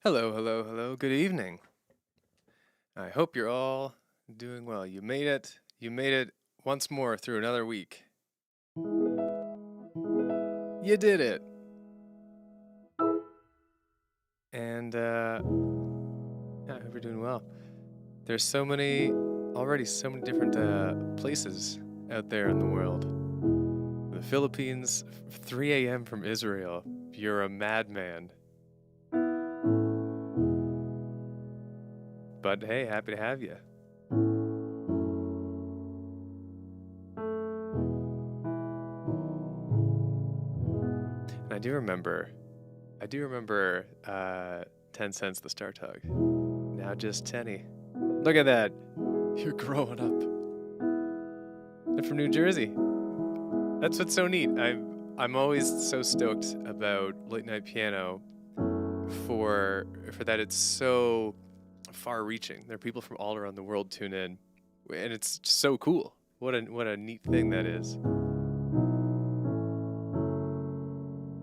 Hello, hello, hello. Good evening. I hope you're all doing well. You made it. You made it once more through another week. You did it. And yeah, I hope you're doing well. There's already so many different places out there in the world. The Philippines, 3 a.m. from Israel. You're a madman. But hey, happy to have you. And I do remember 10 cents the Star Tug. Now just 10. Look at that. You're growing up. And from New Jersey. That's what's so neat. I'm always so stoked about late night piano for that it's so far reaching. There are people from all around the world tune in, and it's so cool. What a neat thing that is.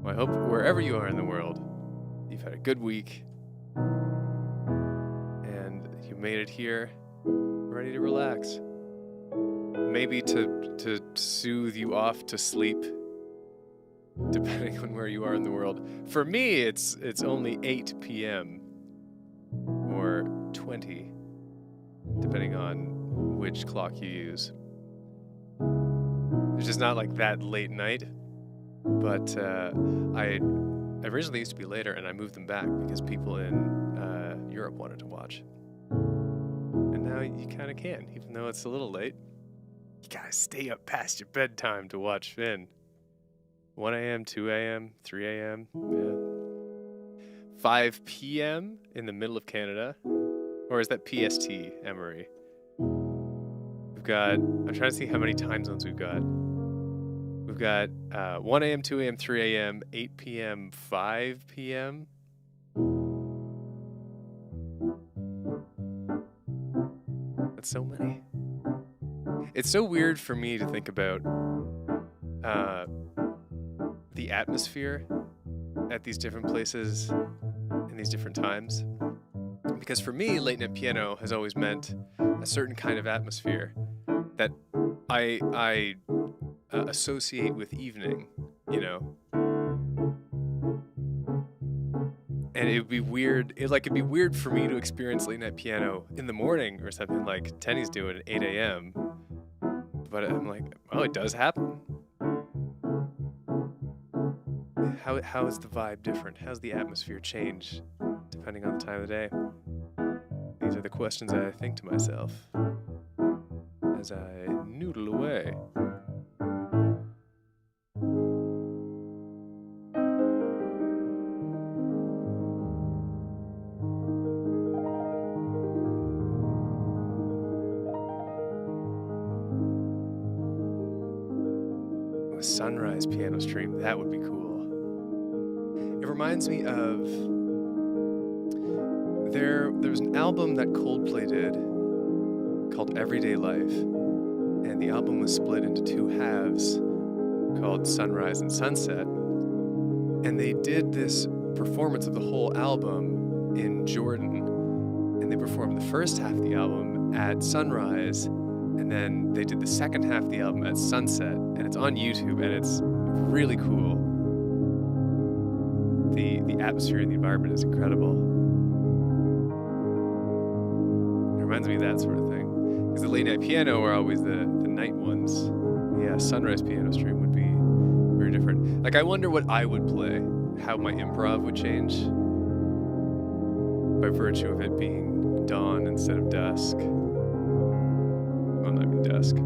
Well, I hope wherever you are in the world, you've had a good week and you made it here ready to relax. Maybe to soothe you off to sleep, depending on where you are in the world. For me, it's only 8 p.m. or 20, depending on which clock you use. It's just not like that late night, but I originally used to be later, and I moved them back because people in Europe wanted to watch. And now you kind of can, even though it's a little late. You gotta stay up past your bedtime to watch Finn. 1 a.m., 2 a.m., 3 a.m., yeah. 5 p.m. in the middle of Canada. Or is that PST, Emery? I'm trying to see how many time zones we've got. We've got 1 a.m., 2 a.m., 3 a.m., 8 p.m., 5 p.m. That's so many. It's so weird for me to think about the atmosphere at these different places in these different times. Because for me, late night piano has always meant a certain kind of atmosphere that I associate with evening, you know. And it would be weird. It'd be weird for me to experience late night piano in the morning or something like Tenny's doing at 8 a.m. But I'm like, oh, it does happen. How is the vibe different? How's the atmosphere change depending on the time of the day? These are the questions I think to myself as I noodle away. A sunrise piano stream, that would be cool. It reminds me of there was an album that Coldplay did called Everyday Life, and the album was split into two halves called Sunrise and Sunset. And they did this performance of the whole album in Jordan, and they performed the first half of the album at sunrise, and then they did the second half of the album at sunset, and it's on YouTube, and it's really cool. The atmosphere and the environment is incredible. It reminds me of that sort of thing. Because the late night piano are always the night ones. Yeah, sunrise piano stream would be very different. Like, I wonder what I would play, how my improv would change by virtue of it being dawn instead of dusk. Well, not even dusk.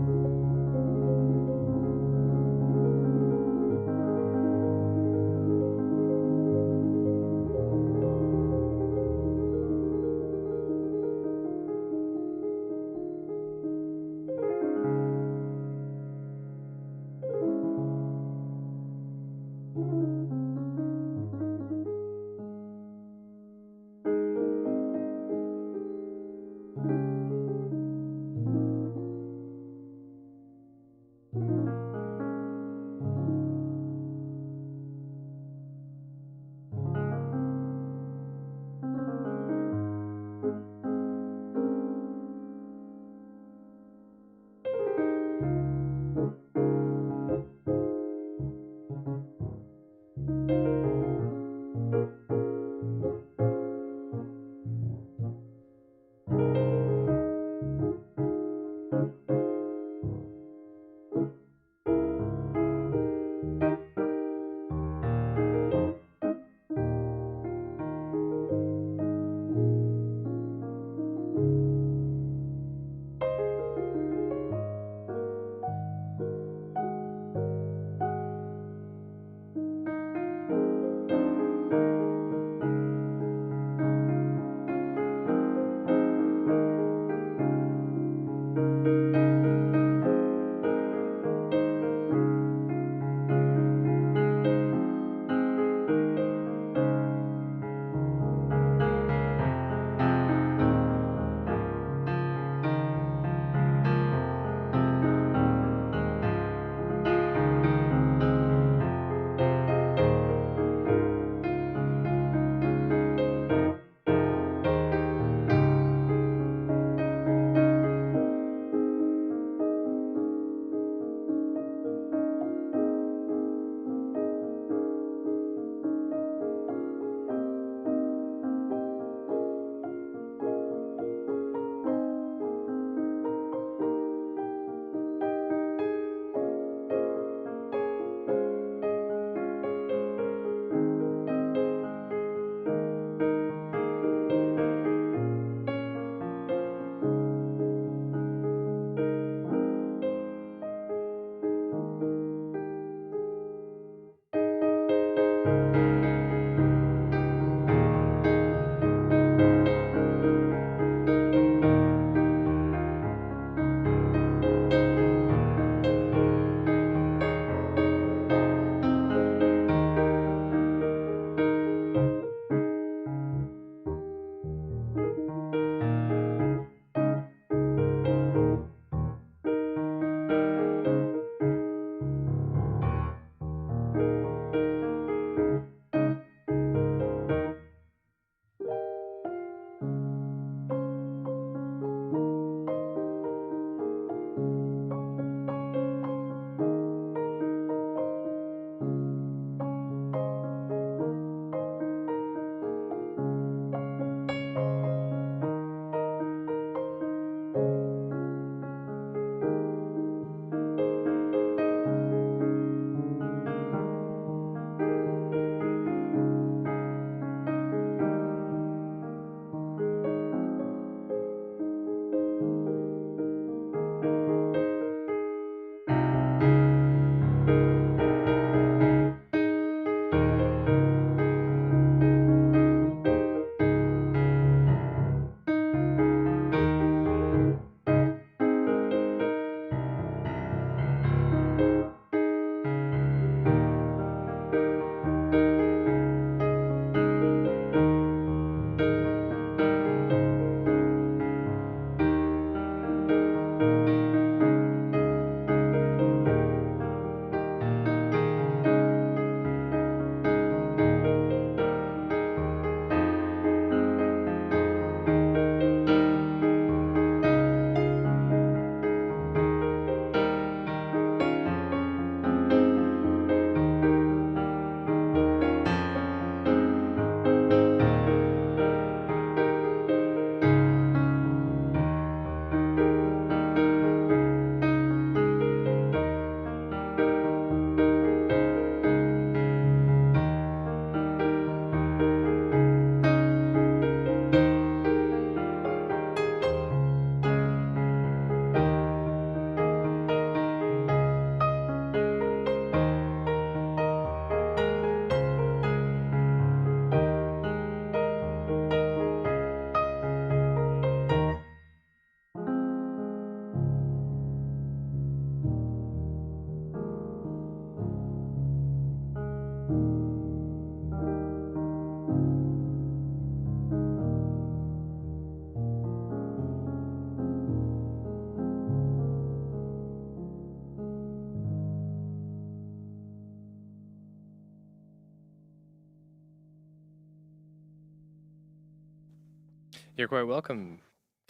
You're quite welcome,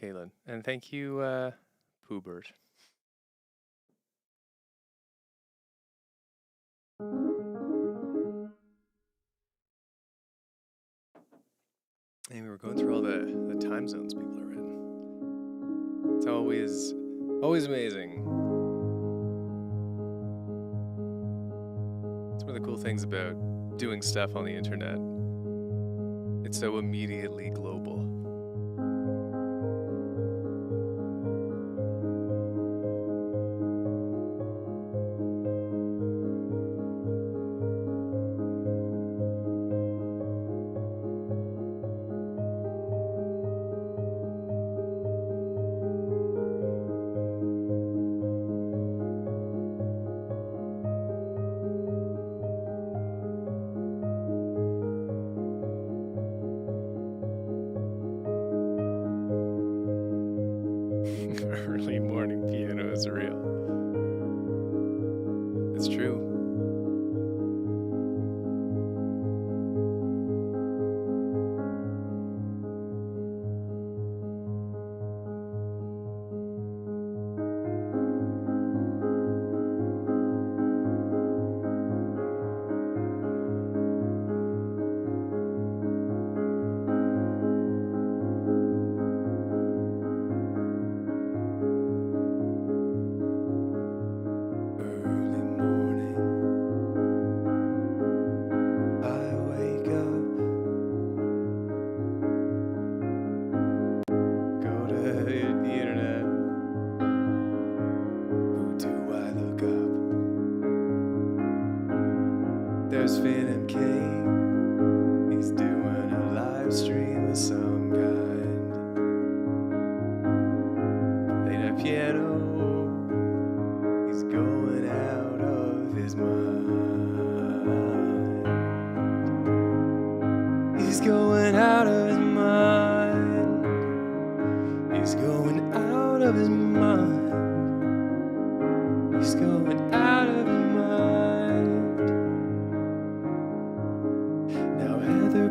Caitlin. And thank you, Poobert. And we were going through all the time zones people are in. It's always amazing. It's one of the cool things about doing stuff on the internet. It's so immediately global. Early morning piano is real. It's true. There's Finn and Kate. He's doing a live stream of some kind. Playing a piano. He's going out of his mind. He's going out of his mind. He's going out of his mind. He's going out of his mind.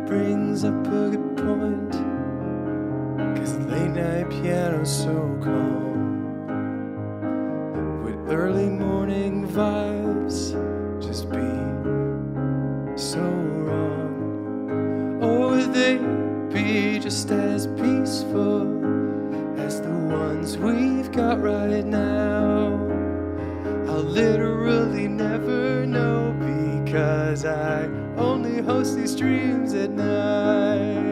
Brings up a good point, 'cause late night piano's so calm. Would early morning vibes just be so wrong? Or would they be just as peaceful as the ones we've got right now? I'll literally never know, because I only host these streams at night.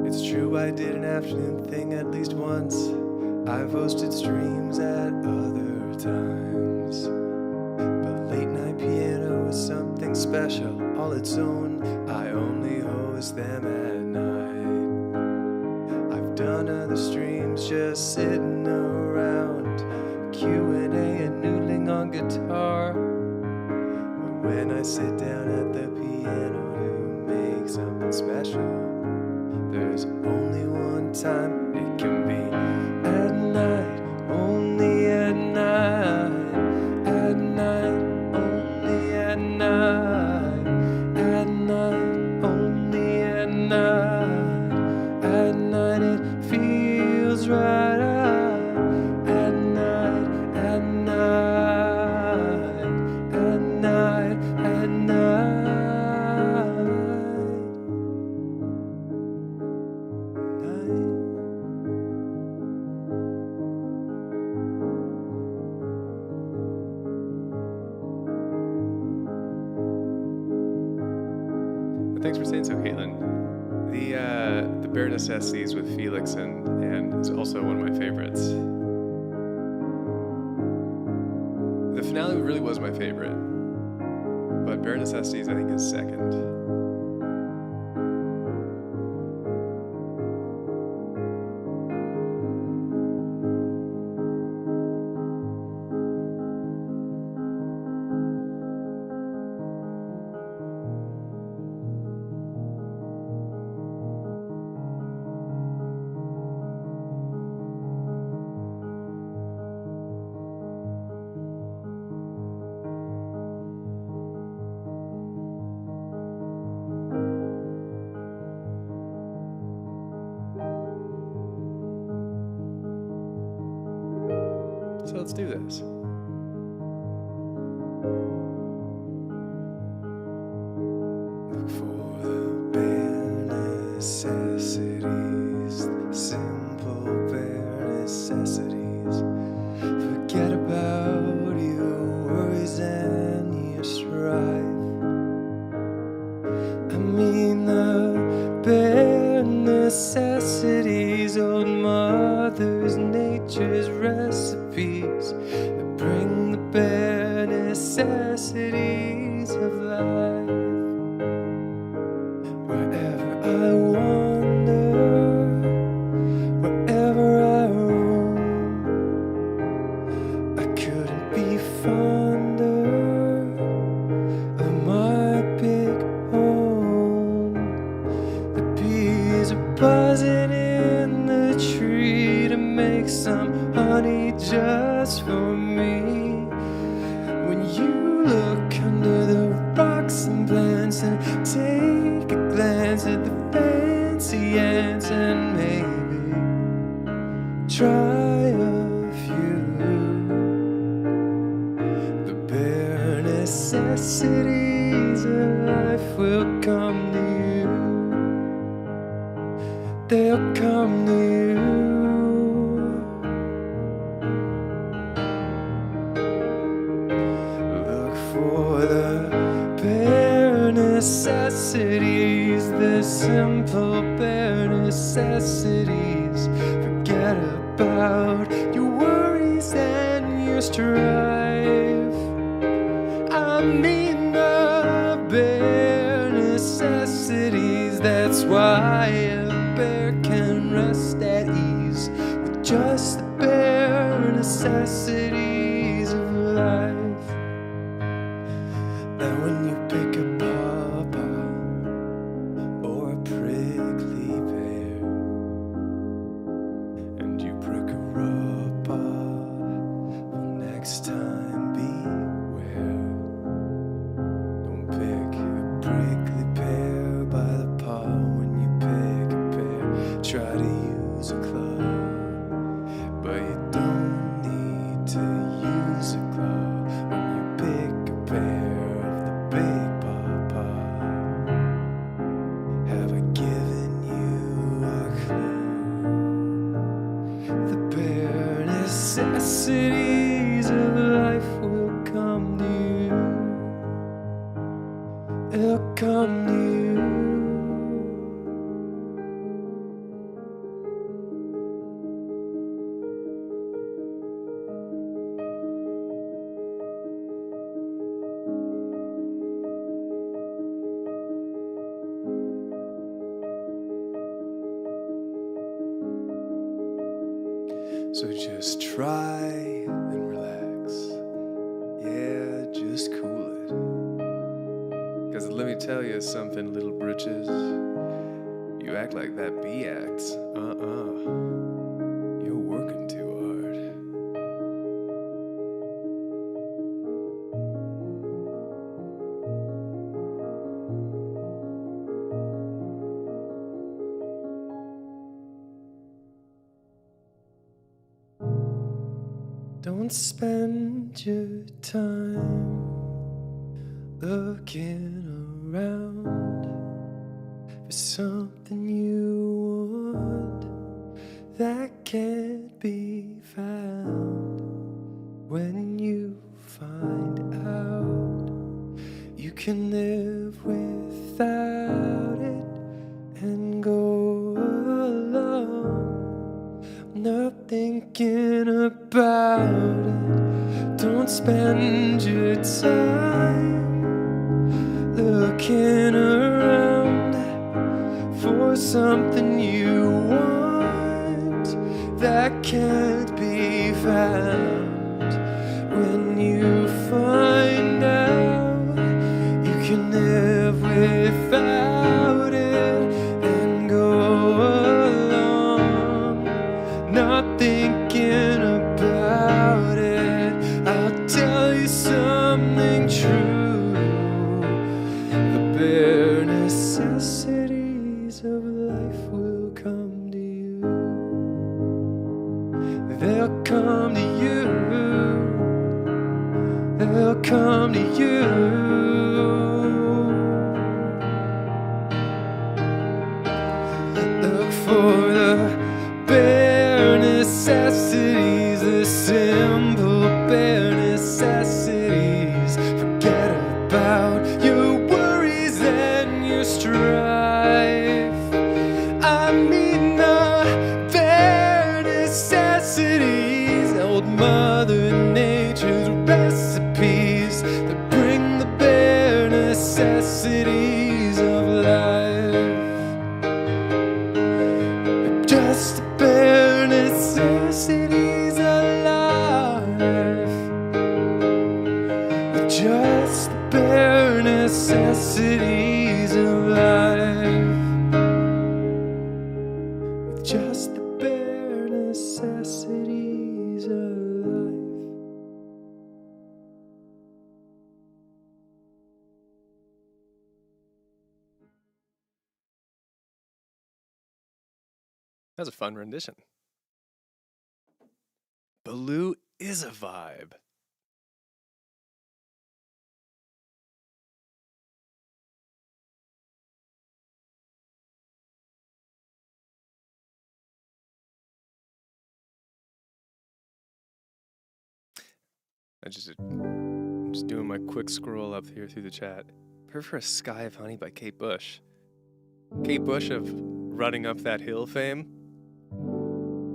It's true, I did an afternoon thing at least once. I've hosted streams at other times, but late night piano is something special, all its own. I only host them at night. I've done other streams just sitting around, Q&A and noodling on guitar. But when I sit down at the piano to make something special, there's only one time it can be at night, only at night, at night, only at night, at night, only at night, at night it feels right, at night, at night, at night, at night. Thanks for saying so, Caitlin. The Bare Necessities with Felix and is also one of my favorites. The finale really was my favorite, but Bare Necessities I think is second. So let's do this. Look for the bare necessities, the simple bare necessities. Forget about your worries and your strife. I mean the bare necessities, old mothers, nature's recipes that bring the bare necessities of life. Wherever I wander, wherever I roam, I couldn't be fonder of my big home. The bees are buzzing in the tree to make some honey just for me. When you look under the rocks and plants and take a glance at the fancy ants and maybe try a few, the bare necessities of life will come to you. They'll come to you. Look for the bare necessities, the simple bare necessities. Forget about your worries and your strife. I mean the bare necessities. That's why a bear can rest at ease with just the bare necessities of life. Now when you pick a pawpaw or a prickly pear and you prick a rubber, well, next time beware. Don't pick a prickly pear by the paw. When you pick a pear, try to use a claw, but you don't need to use a claw when you pick a pear of the big pawpaw. Have I given you a clue? The bare necessities of life will come to you. They'll come to you. So just try and relax. Yeah, just cool it. 'Cause let me tell you something, little britches. You act like that bee acts. You're working too hard. Don't spend your time looking around for something you want that can't be found. When you find out you can live without it and go alone, not thinking about it. Don't spend your time looking around for something you want that can't be found. When you find out you can live without it and go along, not thinking about it, I'll tell you something true. The bare necessities of life will come to you. They'll come to you. They'll come to you. Look for the bare necessities, the simple bare necessities. Forget about your worries and your strife. I mean the bare necessities, old Mother Nature's recipes that bring the bare necessities of life. Just the bare necessities of life. Just the bare necessities of life. Just the bare necessities of life. That was a fun rendition. Baloo is a vibe. I'm just doing my quick scroll up here through the chat. Prepare for a Sky of Honey by Kate Bush. Kate Bush of Running Up That Hill fame.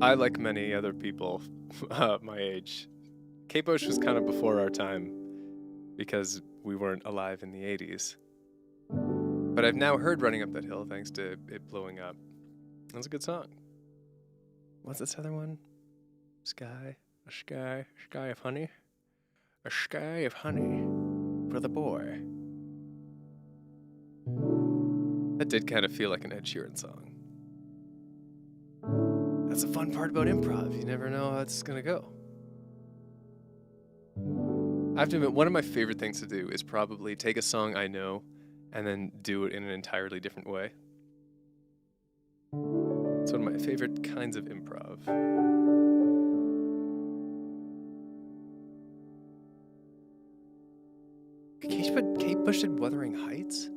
I, like many other people my age, Kate Bush was kind of before our time because we weren't alive in the 80s. But I've now heard Running Up That Hill thanks to it blowing up. That's a good song. What's this other one? Sky of honey. A sky of honey for the boy. That did kind of feel like an Ed Sheeran song. That's the fun part about improv. You never know how it's gonna go. I have to admit, one of my favorite things to do is probably take a song I know and then do it in an entirely different way. It's one of my favorite kinds of improv. Kate Bush did Wuthering Heights?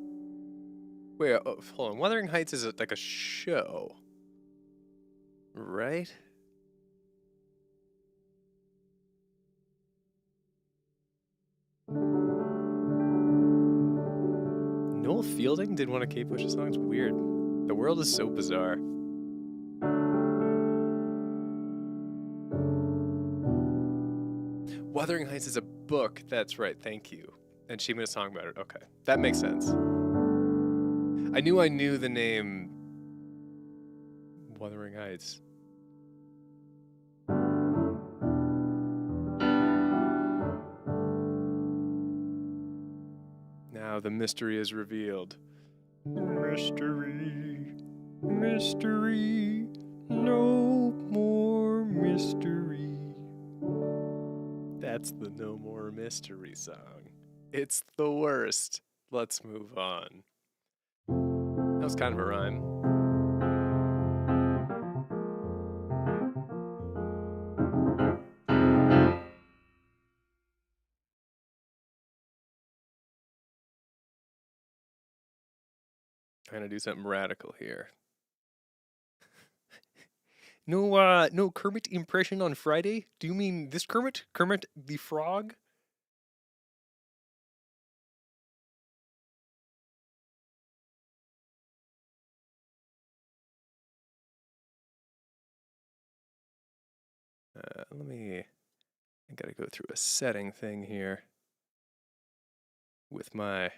Wait, hold on. Wuthering Heights is like a show, right? Noel Fielding did one of Kate Bush's songs? Weird. The world is so bizarre. Wuthering Heights is a book. That's right. Thank you. And she made a song about it. Okay. That makes sense. I knew the name Wuthering Heights. Now the mystery is revealed. Mystery, mystery, no more mystery. That's the No More Mystery song. It's the worst. Let's move on. That was kind of a rhyme. Trying to do something radical here. No Kermit impression on Friday? Do you mean this Kermit? Kermit the Frog? I gotta go through a setting thing here with my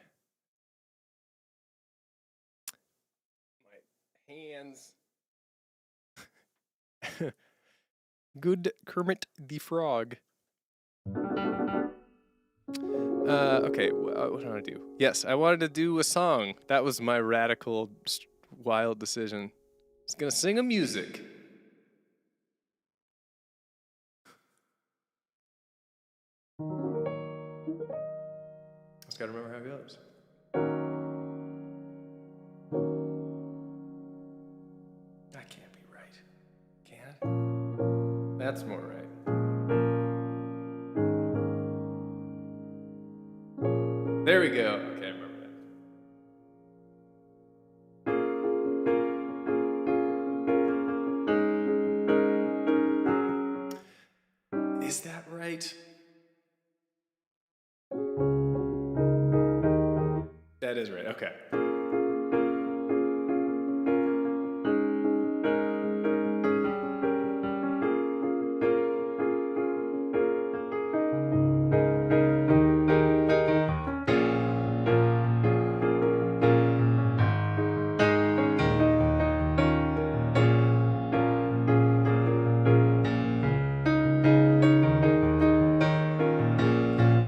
hands. Good Kermit the Frog. Okay, what do I want to do? Yes, I wanted to do a song. That was my radical, wild decision. I was gonna sing a music. Just gotta remember how it goes. That can't be right. Can it? That's more right. There we go. Okay, I remember that. Is that right? That is right. Okay.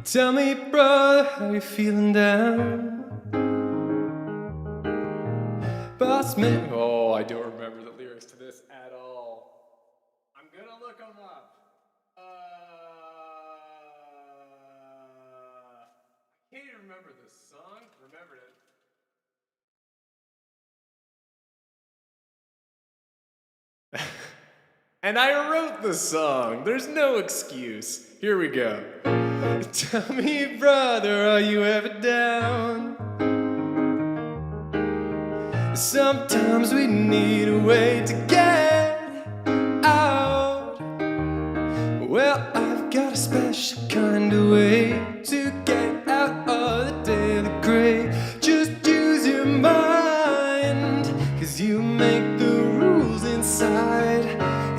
Tell me, brother, how you feeling down? Boss man. Oh, I don't remember the lyrics to this at all. I'm gonna look them up. I can't even remember the song. Remembered it. And I wrote the song. There's no excuse. Here we go. Tell me, brother, are you ever down? Sometimes we need a way to get out. Well, I've got a special kind of way to get out of the daily gray. Just use your mind, 'cause you make the rules inside.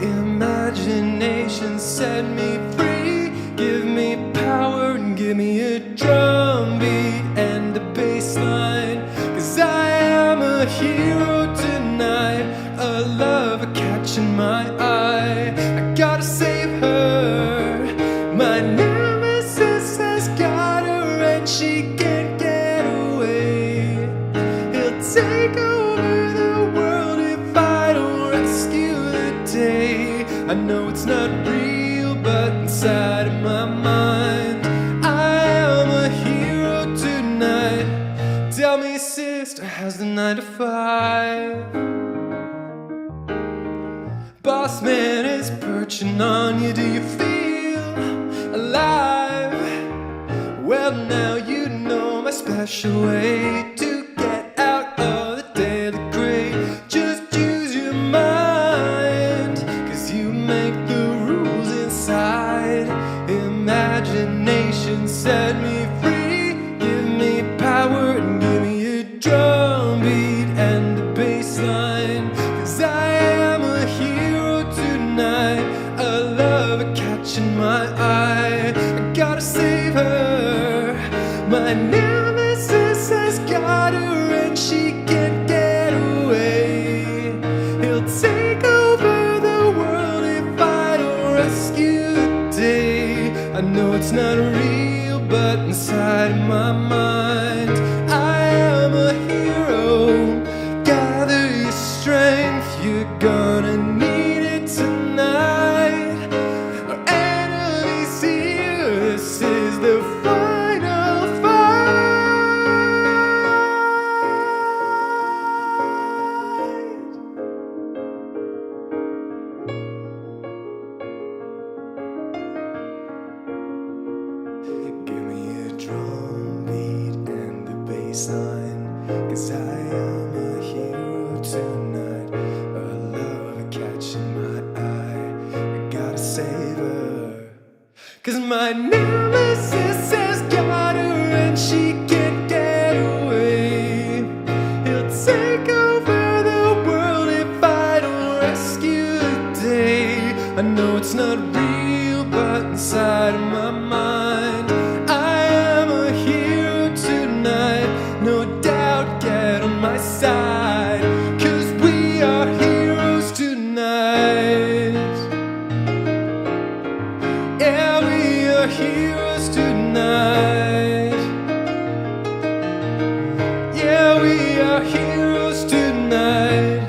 Imagination set me free. Give me power and give me a drum beat and a bass line. 'Cause I am a hero tonight. A lover catching my eye. I gotta save her. My nemesis has got her and she can't get away. He'll take over the world if I don't rescue the day. I know it's not real, but inside of my mind I am a hero tonight. Tell me, sister, how's the 9 to 5? Boss man is perching on you. Do you feel alive? Well, now you know my special way to get out of the daily gray. Just use your mind, 'cause you make the rules inside. Imagination set me free. Give me power and give me a drum beat and a bass line. 'Cause I am a hero tonight. A lover catching my eye. I gotta save her. My nemesis has got her and she can't get away. He'll take over the world if I don't rescue the day. I know it's not real, but inside my mind I am a hero. Gather your strength, you're gonna need it tonight. Our enemy's here, this is the final fight. Give me a drum beat and a bass line, 'cause I am a hero tonight. A lover catching my eye. I gotta save her. 'Cause my nemesis has got her and she can't get away. He'll take over the world if I don't rescue the day. I know it's not real, but inside of my mind I am a hero tonight. No doubt, get on my side, 'cause we are heroes tonight. Yeah, we are heroes tonight. Yeah, we are heroes tonight.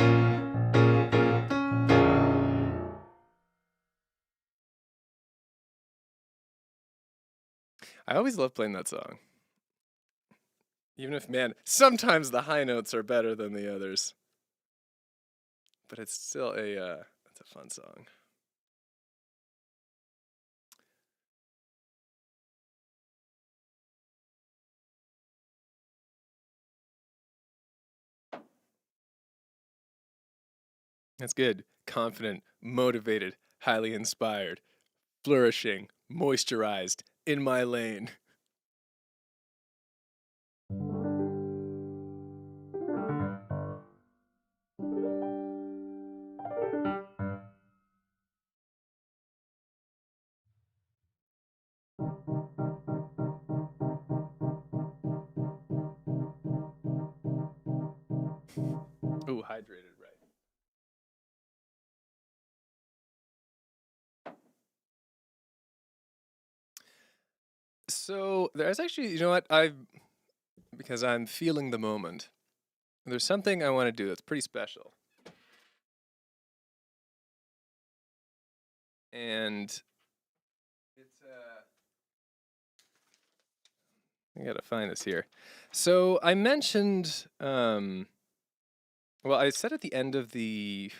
I always love playing that song. Even if, man, sometimes the high notes are better than the others. But it's still it's a fun song. That's good. Confident, motivated, highly inspired, flourishing, moisturized, in my lane. Ooh, hydrated, right. So there's actually, you know what? Because I'm feeling the moment. There's something I want to do that's pretty special. And it's I gotta find this here. So I mentioned well, I said at the end of the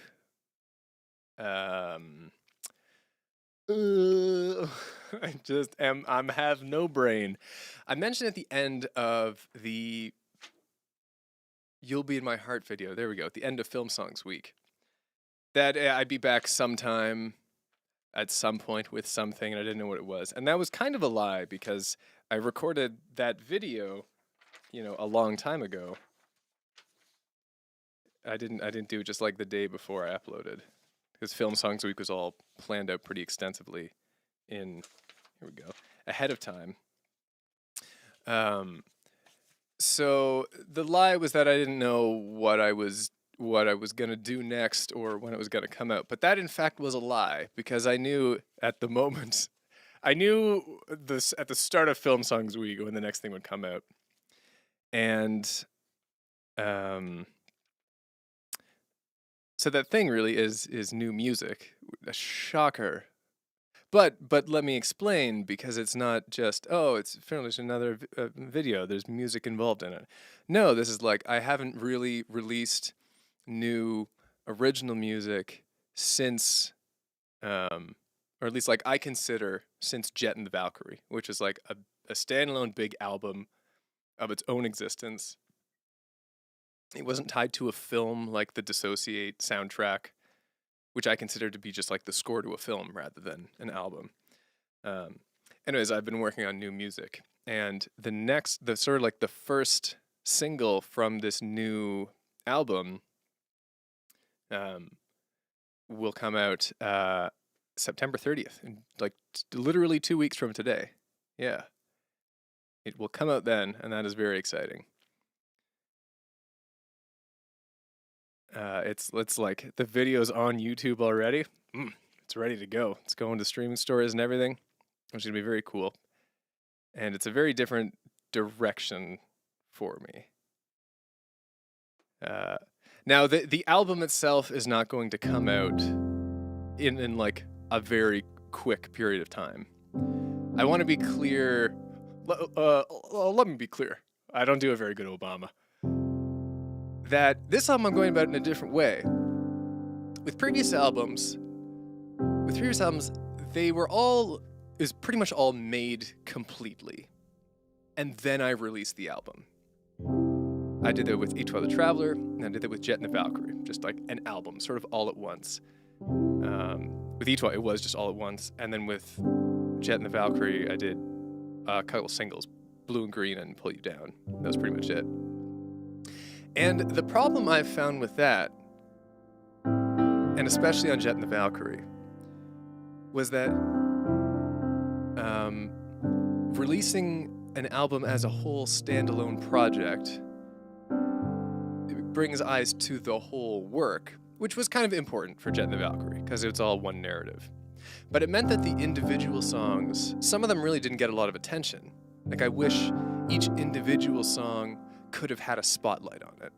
um I just am I'm have no brain. I mentioned at the end of the You'll Be in My Heart video. There we go. At the end of Film Songs Week. That I'd be back sometime at some point with something and I didn't know what it was. And that was kind of a lie because I recorded that video, a long time ago. I didn't do it just like the day before I uploaded. Because Film Songs Week was all planned out pretty extensively here we go, ahead of time. So the lie was that I didn't know what I was gonna do next or when it was gonna come out. But that in fact was a lie because I knew at the moment, I knew this at the start of Film Songs Week when the next thing would come out, and so that thing really is new music, a shocker. But let me explain because it's not just it's there's another video. There's music involved in it. No, this is like I haven't really released new original music since, or at least like I consider since Jet and the Valkyrie, which is like a standalone big album of its own existence. It wasn't tied to a film like the Dissociate soundtrack, which I consider to be just like the score to a film rather than an album. Anyways, I've been working on new music, and the sort of like the first single from this new album will come out September 30th, in like literally 2 weeks from today. Yeah. It will come out then, and that is very exciting. It's like the video's on YouTube already. It's ready to go. It's going to streaming stores and everything, which is gonna be very cool. And it's a very different direction for me. Now the album itself is not going to come out in like a very quick period of time. I want to be clear. Let me be clear. I don't do a very good Obama. That this album I'm going about in a different way. With previous albums, they were pretty much all made completely. And then I released the album. I did that with Etoile the Traveler, and I did that with Jet and the Valkyrie. Just like an album, sort of all at once. With Etoile, it was just all at once. And then with Jet and the Valkyrie, I did a couple singles, Blue and Green and Pull You Down. That was pretty much it. And the problem I've found with that, and especially on Jet and the Valkyrie, was that releasing an album as a whole standalone project brings eyes to the whole work, which was kind of important for Jet and the Valkyrie, because it's all one narrative. But it meant that the individual songs, some of them really didn't get a lot of attention. Like I wish each individual song could have had a spotlight on it.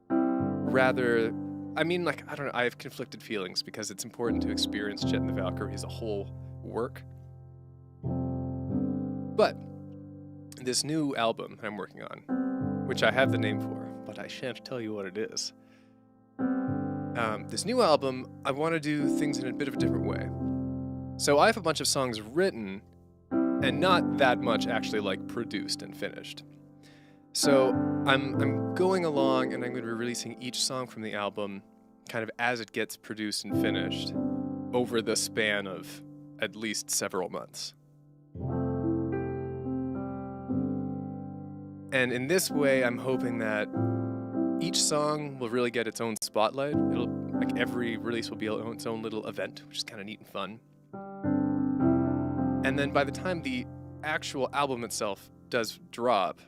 Rather, I mean, like, I don't know, I have conflicted feelings because it's important to experience Jet and the Valkyrie as a whole work. But this new album that I'm working on, which I have the name for, but I shan't tell you what it is. This new album, I want to do things in a bit of a different way. So I have a bunch of songs written and not that much actually like produced and finished. So I'm going along and I'm going to be releasing each song from the album kind of as it gets produced and finished over the span of at least several months. And in this way, I'm hoping that each song will really get its own spotlight. It'll, like, every release will be its own little event, which is kind of neat and fun. And then by the time the actual album itself does drop,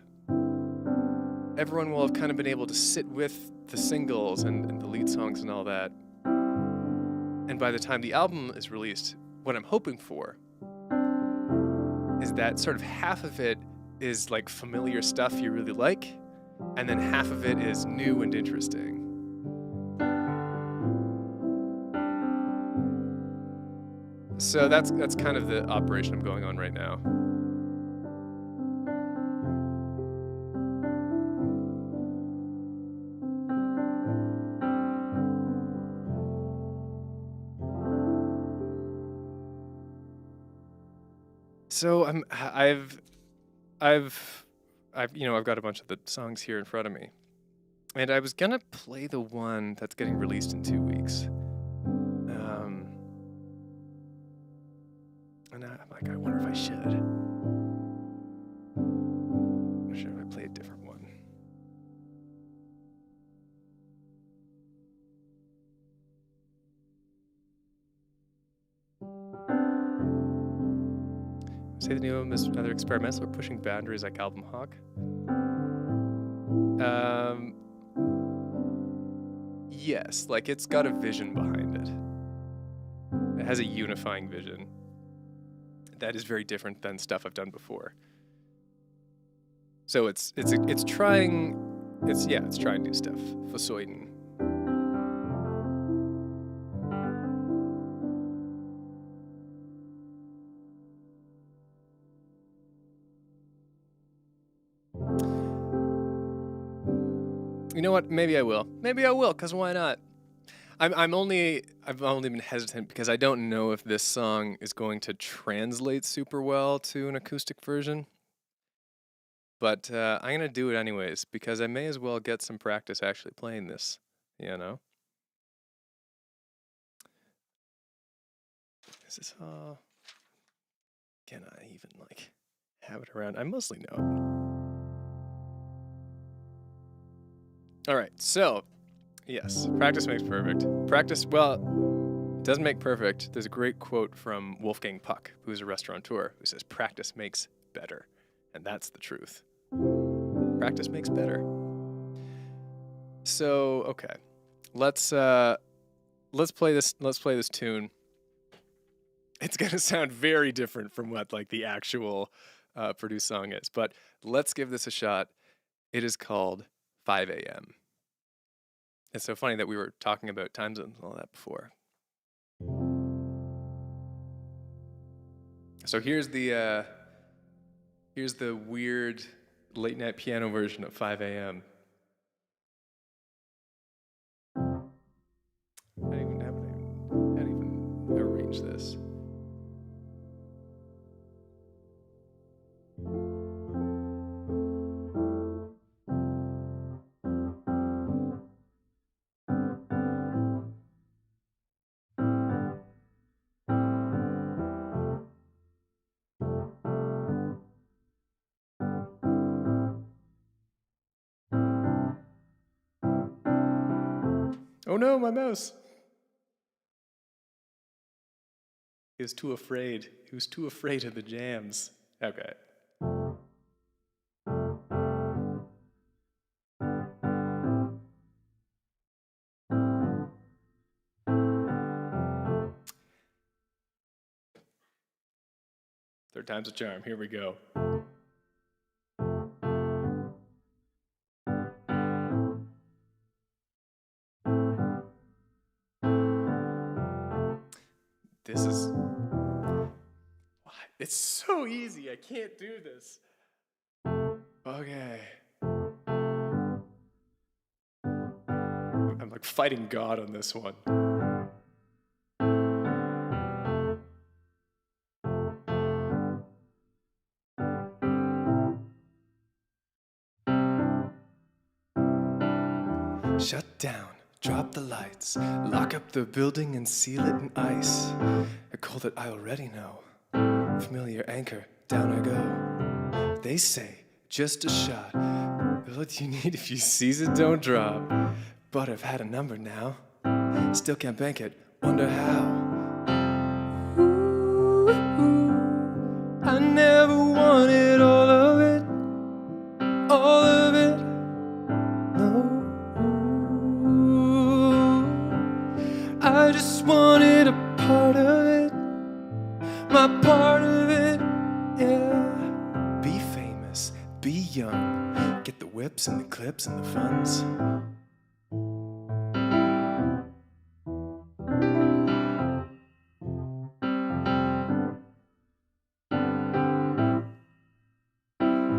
everyone will have kind of been able to sit with the singles and the lead songs and all that. And by the time the album is released, what I'm hoping for is that sort of half of it is like familiar stuff you really like, and then half of it is new and interesting. So that's kind of the operation I'm going on right now. So I've got a bunch of the songs here in front of me, and I was gonna play the one that's getting released in 2 weeks. And I'm like, I wonder if I should. I'm sure if I play a different one. Say the new album is rather experimental or pushing boundaries like Album Hawk. Yes, like it's got a vision behind it. It has a unifying vision. That is very different than stuff I've done before. So it's trying new stuff for Soiden. You know what? Maybe I will. Cause why not? I've only been hesitant because I don't know if this song is going to translate super well to an acoustic version. But I'm gonna do it anyways because I may as well get some practice actually playing this, you know? Is this all... Can I even like have it around? I mostly know it. All right, so yes, practice makes perfect. Practice, well, it doesn't make perfect. There's a great quote from Wolfgang Puck, who's a restaurateur, who says, "Practice makes better," and that's the truth. Practice makes better. So okay, let's play this. Let's play this tune. It's gonna sound very different from what like the actual produced song is, but let's give this a shot. It is called 5 a.m. It's so funny that we were talking about time zones and all that before. So here's the weird late night piano version of 5 a.m. I didn't even arrange this. Oh no, my mouse. He was too afraid. He was too afraid of the jams. Okay. Third time's a charm. Here we go. This is... What? It's so easy. I can't do this. Okay. I'm like fighting God on this one. Shut down. Drop the lights, lock up the building and seal it in ice. A call that I already know. Familiar anchor, down I go. They say, just a shot. What you need if you seize it, don't drop. But I've had a number now. Still can't bank it, wonder how. I never wanted all of it, all of it, no. I just wanted a part of it, my part of it, yeah. Be famous, be young, get the whips and the clips and the funds.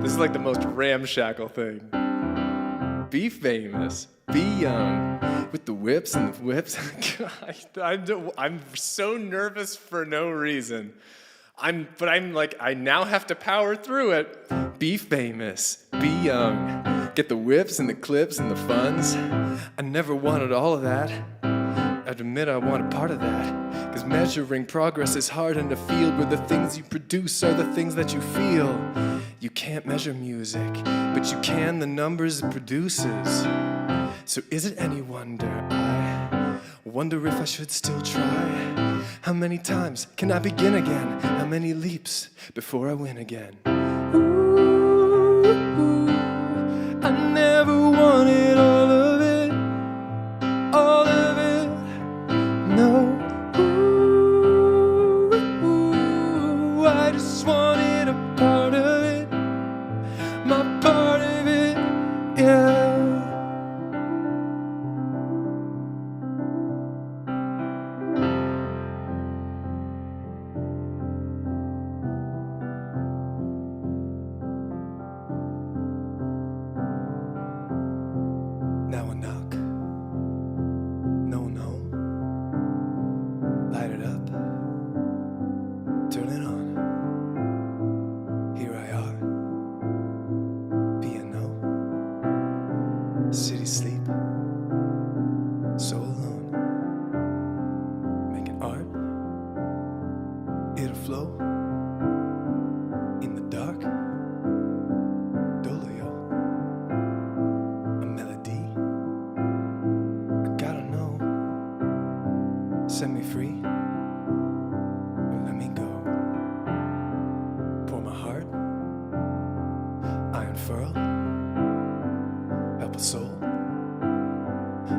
This is like the most ramshackle thing. Be famous, be young, with the whips and the whips. I'm so nervous for no reason. But I'm like, I now have to power through it. Be famous, be young, get the whips and the clips and the funds. I never wanted all of that. I'd admit I want a part of that. Cause measuring progress is hard in a field where the things you produce are the things that you feel. You can't measure music, but you can the numbers it produces. So is it any wonder I wonder if I should still try? How many times can I begin again? How many leaps before I win again? Ooh, I never wanted all of it, all of it, no. Ooh, I just wanted a part of it, my part of it, yeah. Now a knock, no one home. Light it up, turn it on. Here I are, piano, city sleep, so alone. Making art, it'll flow in the dark. Dolio, a melody. I gotta know. Set me free, or let me go. Pour my heart, I unfurl. Help a soul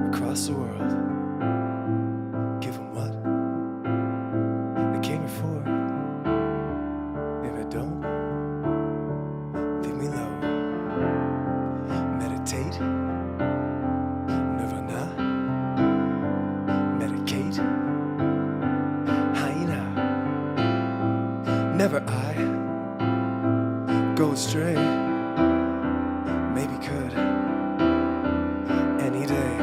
across the world. Give them what they came here for. If it don't, leave me low. Meditate, nirvana, medicate, hyena. Never I go astray. Maybe could any day,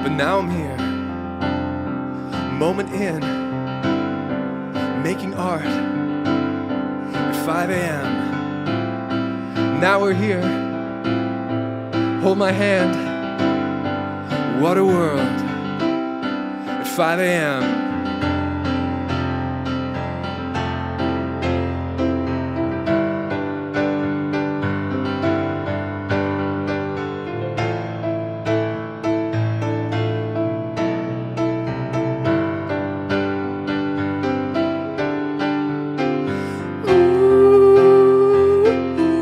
but now I'm here, moment in, making art at 5 a.m. Now we're here, hold my hand, what a world, at 5 a.m.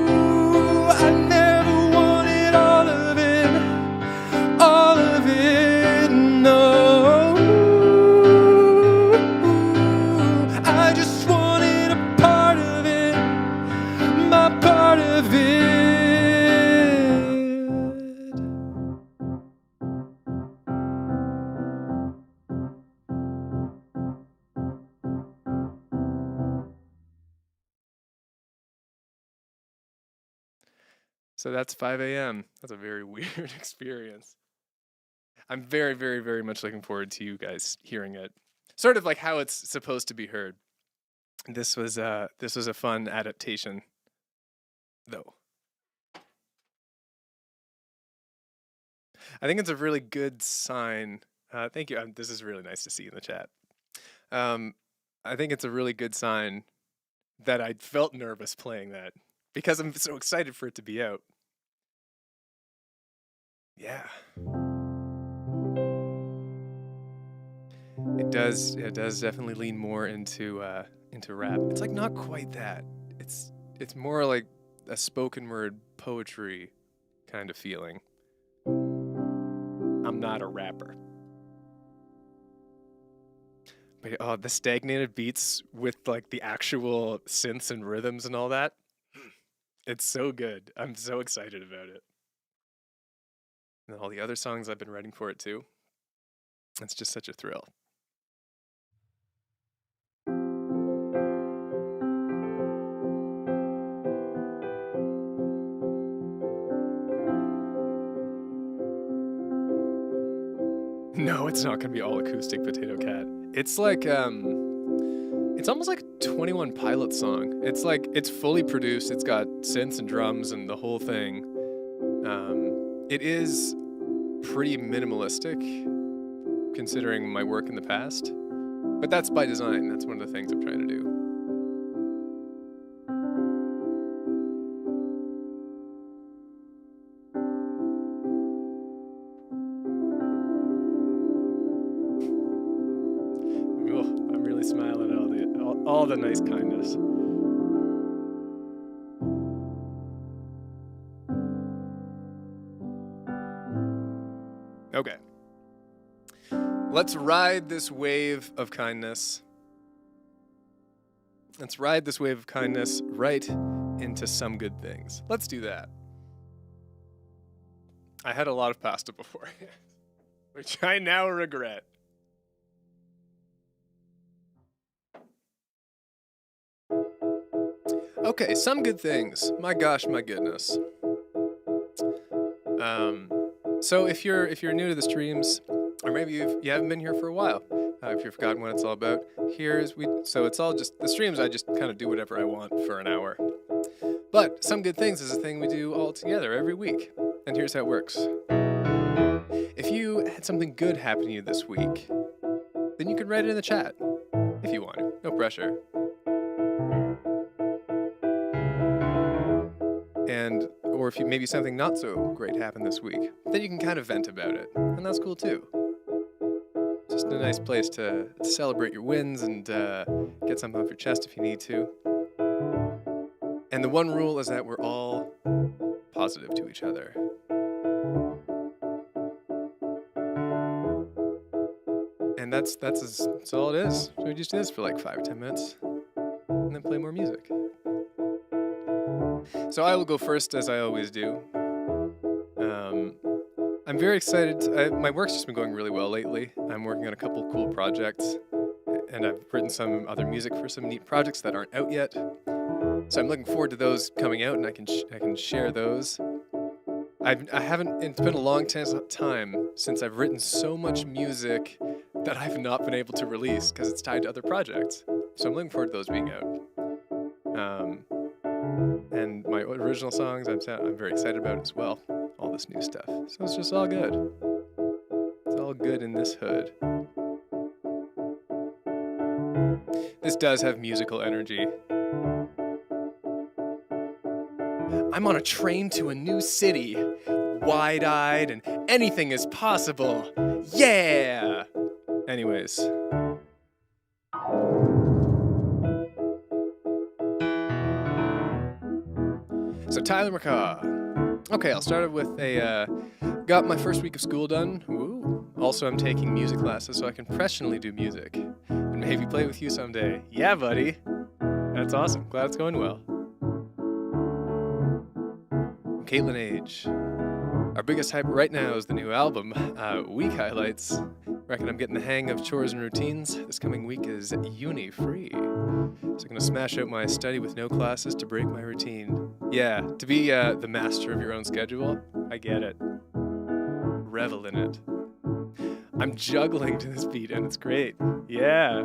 Ooh, I never wanted all of it, no. I just wanted a part of it, my part of it. So that's 5 a.m. That's a very weird experience. I'm very, very, very much looking forward to you guys hearing it. Sort of like how it's supposed to be heard. This was a fun adaptation, though. I think it's a really good sign. Thank you. This is really nice to see in the chat. Um, I think it's a really good sign that I felt nervous playing that because I'm so excited for it to be out. Yeah. It does definitely lean more into rap. It's like not quite that. It's more like a spoken word poetry kind of feeling. I'm not a rapper. But the stagnated beats with like the actual synths and rhythms and all that. It's so good. I'm so excited about it. And all the other songs I've been writing for it too. It's just such a thrill. No, it's not gonna be all acoustic Potato Cat. It's like it's almost like a 21 Pilots song. It's like it's fully produced. It's got synths and drums and the whole thing. It is pretty minimalistic considering my work in the past, but that's by design. That's one of the things I'm trying to do. I'm really smiling at all the nice kindness. Okay. Let's ride this wave of kindness. Let's ride this wave of kindness right into some good things. Let's do that. I had a lot of pasta before, which I now regret. Okay, some good things. My gosh, my goodness. So if you're new to the streams, or maybe you haven't been here for a while, if you've forgotten what it's all about, so it's all just the streams. I just kind of do whatever I want for an hour. But some good things is a thing we do all together every week, and here's how it works. If you had something good happen to you this week, then you can write it in the chat if you want to. No pressure. Or if maybe something not so great happened this week, then you can kind of vent about it, and that's cool too. Just a nice place to celebrate your wins and get something off your chest if you need to. And the one rule is that we're all positive to each other. And that's all it is. So we just do this for like 5 or 10 minutes, and then play more music. So I will go first, as I always do. I'm very excited. My work's just been going really well lately. I'm working on a couple cool projects, and I've written some other music for some neat projects that aren't out yet. So I'm looking forward to those coming out, and I can share those. I haven't. It's been a long time since I've written so much music that I've not been able to release because it's tied to other projects. So I'm looking forward to those being out. And my original songs, I'm very excited about as well. All this new stuff. So it's just all good. It's all good in this hood. This does have musical energy. I'm on a train to a new city, wide-eyed and anything is possible. Yeah! Anyways. So Tyler McCaw. Okay, I'll start with got my first week of school done. Woo. Also, I'm taking music classes so I can professionally do music and maybe play with you someday. Yeah, buddy. That's awesome. Glad it's going well. Caitlin Age. Our biggest hype right now is the new album, Week Highlights. Reckon I'm getting the hang of chores and routines. This coming week is uni-free. So I'm gonna smash out my study with no classes to break my routine. Yeah, to be the master of your own schedule, I get it. Revel in it. I'm juggling to this beat and it's great. Yeah.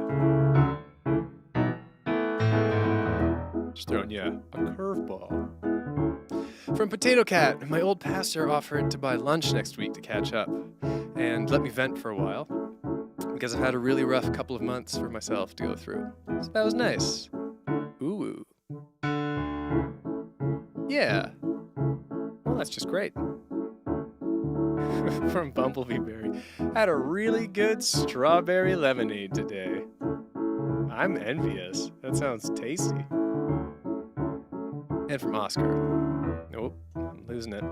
Just throwing you a curveball. From Potato Cat, my old pastor offered to buy lunch next week to catch up and let me vent for a while because I've had a really rough couple of months for myself to go through. So that was nice. Ooh. Yeah. Well, that's just great. From Bumblebee Berry, had a really good strawberry lemonade today. I'm envious. That sounds tasty. And from Oscar. Nope, I'm losing it.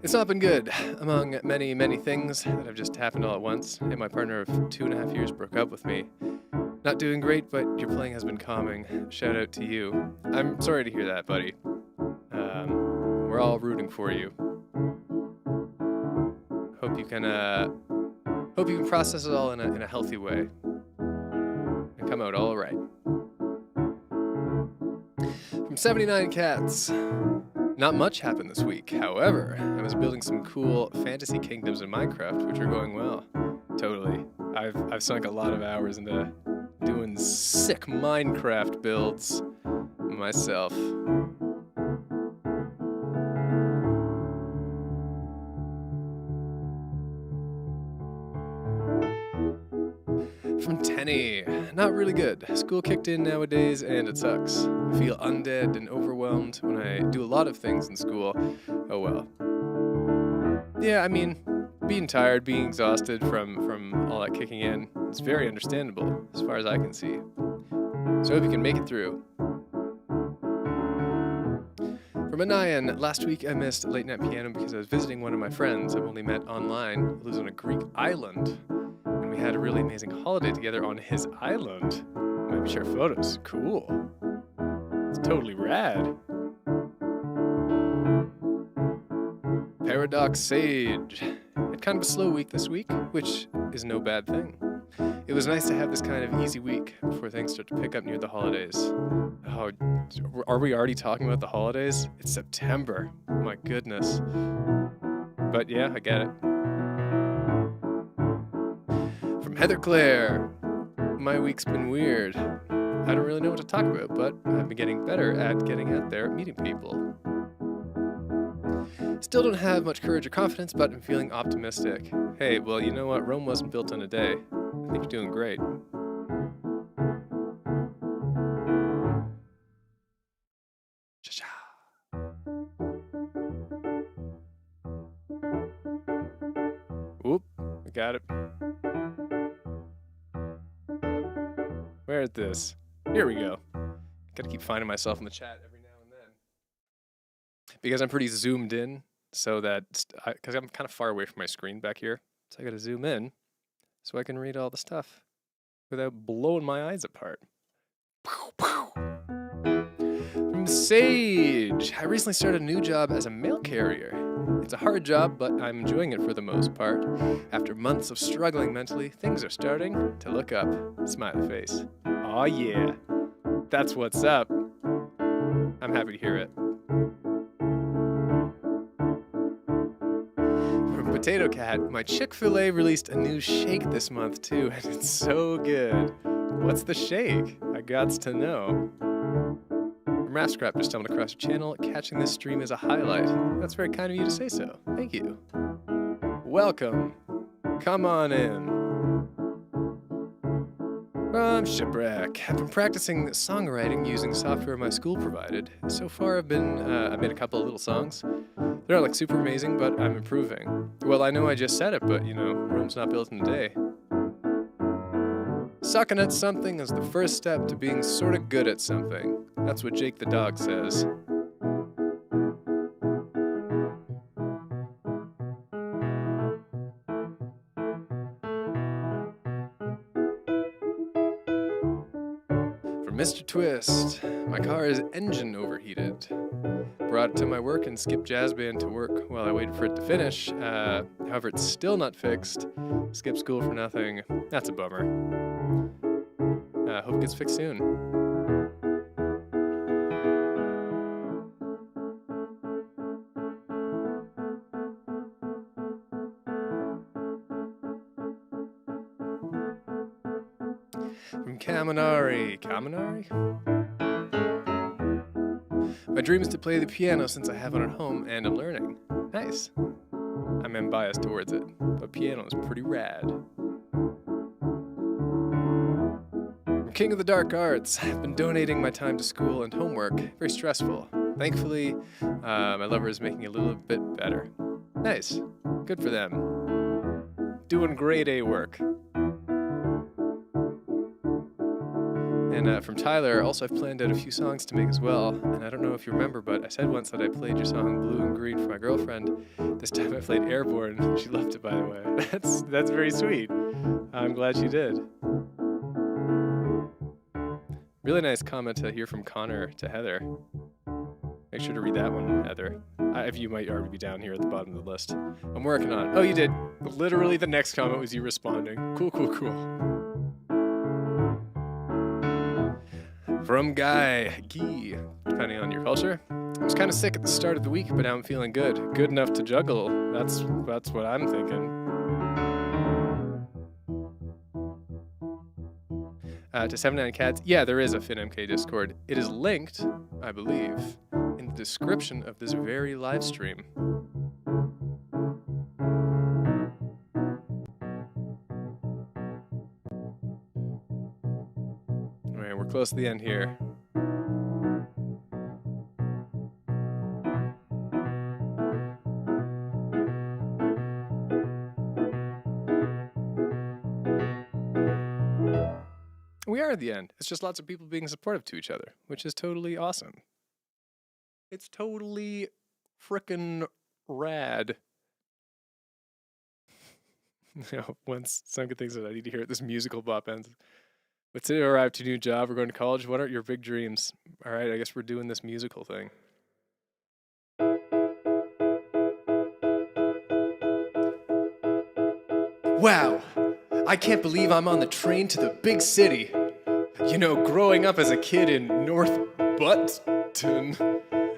It's not been good. Among many, many things that have just happened all at once, and my partner of 2.5 years broke up with me. Not doing great, but your playing has been calming. Shout out to you. I'm sorry to hear that, buddy. We're all rooting for you. Hope you can process it all in a healthy way and come out all right. From 79 Cats. Not much happened this week. However, I was building some cool fantasy kingdoms in Minecraft, which are going well. Totally. I've sunk a lot of hours into doing sick Minecraft builds myself. From Tenny. Not really good. School kicked in nowadays and it sucks. I feel undead and overwhelmed when I do a lot of things in school. Oh well. Yeah, I mean, being tired, being exhausted from all that kicking in, it's very understandable as far as I can see. So I hope you can make it through. From Anayan, last week I missed late night piano because I was visiting one of my friends I've only met online who lives on a Greek island. And we had a really amazing holiday together on his island. Maybe share photos. Cool. It's totally rad. Paradox Sage. Had kind of a slow week this week, which is no bad thing. It was nice to have this kind of easy week before things start to pick up near the holidays. Oh, are we already talking about the holidays? It's September. My goodness. But yeah, I get it. From Heather Claire. My week's been weird. I don't really know what to talk about, but I've been getting better at getting out there, meeting people. Still don't have much courage or confidence, but I'm feeling optimistic. Hey, well, you know what? Rome wasn't built in a day. I think you're doing great. Cha-cha. Whoop, I got it. Where is this? Here we go. Gotta keep finding myself in the chat every now and then. Because I'm pretty zoomed in, so that, because I'm kind of far away from my screen back here, so I gotta zoom in so I can read all the stuff without blowing my eyes apart. From Sage. I recently started a new job as a mail carrier. It's a hard job, but I'm enjoying it for the most part. After months of struggling mentally, things are starting to look up. Smiley face. Aw yeah. That's what's up. I'm happy to hear it. From Potato Cat, my Chick-fil-A released a new shake this month too, and it's so good. What's the shake? I gots to know. From Rascrap, just stumbled across your channel. Catching this stream is a highlight. That's very kind of you to say so. Thank you. Welcome. Come on in. From Shipwreck. I've been practicing songwriting using software my school provided. So far I've made a couple of little songs. They're not like super amazing, but I'm improving. Well, I know I just said it, but you know, Rome's not built in a day. Sucking at something is the first step to being sort of good at something. That's what Jake the dog says. From Mr. Twist, my car's engine overheated. Brought it to my work and skipped jazz band to work while I waited for it to finish. However, it's still not fixed. Skip school for nothing. That's a bummer. Hope it gets fixed soon. From Kaminari. Kaminari? My dream is to play the piano since I have one at home and I'm learning. Nice. I'm unbiased towards it, but piano is pretty rad. I'm King of the Dark Arts. I've been donating my time to school and homework. Very stressful. Thankfully, my lover is making it a little bit better. Nice. Good for them. Doing grade A work. And from Tyler, also I've planned out a few songs to make as well. And I don't know if you remember, but I said once that I played your song Blue and Green for my girlfriend. This time I played Airborne. She loved it, by the way. That's very sweet. I'm glad she did. Really nice comment to hear from Connor to Heather. Make sure to read that one, Heather. If you might already be down here at the bottom of the list. I'm working on it. Oh, you did. Literally the next comment was you responding. Cool, cool, cool. From Guy, depending on your culture. I was kind of sick at the start of the week, but now I'm feeling good. Good enough to juggle. That's what I'm thinking. To 79 Cats, yeah, there is a FinMK Discord. It is linked, I believe, in the description of this very live stream. Alright, we're close to the end here. We are at the end. It's just lots of people being supportive to each other, which is totally awesome. It's totally frickin' rad. Once Sunka thinks that I need to hear it, this musical bop ends. But today I arrived to a new job. We're going to college. What are your big dreams? All right, I guess we're doing this musical thing. Wow, I can't believe I'm on the train to the big city. You know, growing up as a kid in North Button,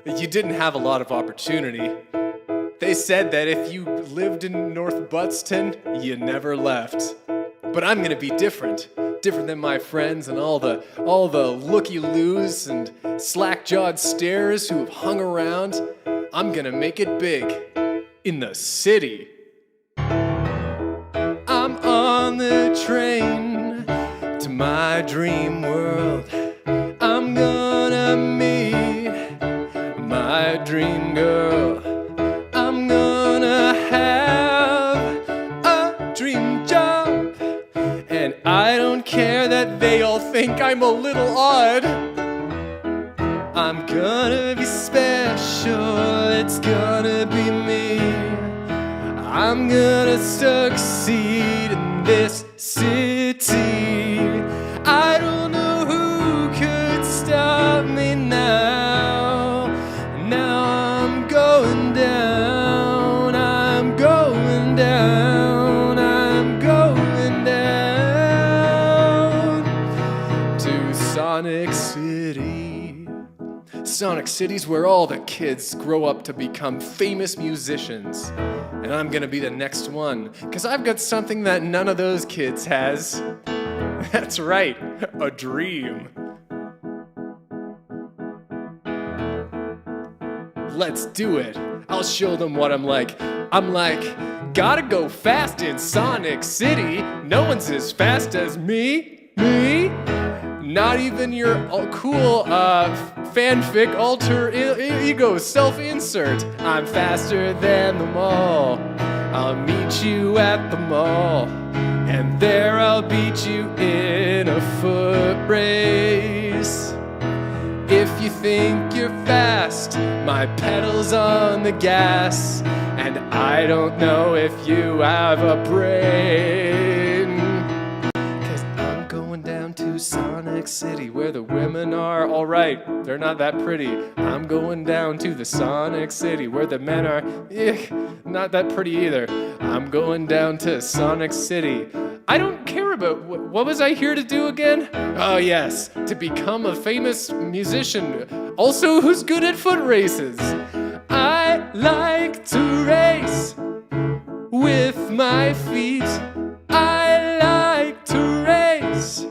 you didn't have a lot of opportunity. They said that if you lived in North Button, you never left. But I'm gonna be different than my friends and all the looky-loos and slack-jawed stares who have hung around. I'm gonna make it big in the city. I'm on the train to my dream world. I'm gonna meet my dream girl. I'm gonna have a dream job. And I don't care that they all think I'm a little odd. I'm gonna be special, it's gonna be me. I'm gonna succeed in this city. I don't know who could stop me now. Now I'm going down, I'm going down, I'm going down to Sonic City. Sonic City's where all the kids grow up to become famous musicians. And I'm gonna be the next one, 'cause I've got something that none of those kids has. That's right, a dream. Let's do it. I'll show them what I'm like. I'm like, gotta go fast in Sonic City. No one's as fast as me. Not even your cool fanfic alter ego self-insert. I'm faster than them all. I'll meet you at the mall, and there I'll beat you in a foot race. If you think you're fast, my pedal's on the gas, and I don't know if you have a brain. 'Cause I'm going down to Sonic City, where the women are alright, they're not that pretty. I'm going down to the Sonic City, where the men are not that pretty either. I'm going down to Sonic City. I don't care about what was I here to do again? Oh yes, to become a famous musician, also who's good at foot races. I like to race with my feet. I like to race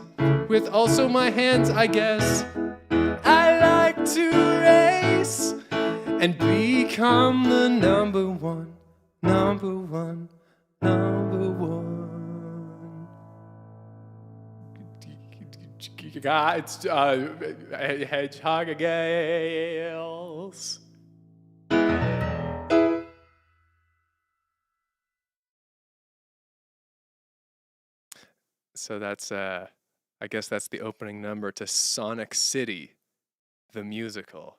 with also my hands, I guess. I like to race and become the number one, number one, number one. It's Hedgehog Gales. So that's, I guess that's the opening number to Sonic City, the musical.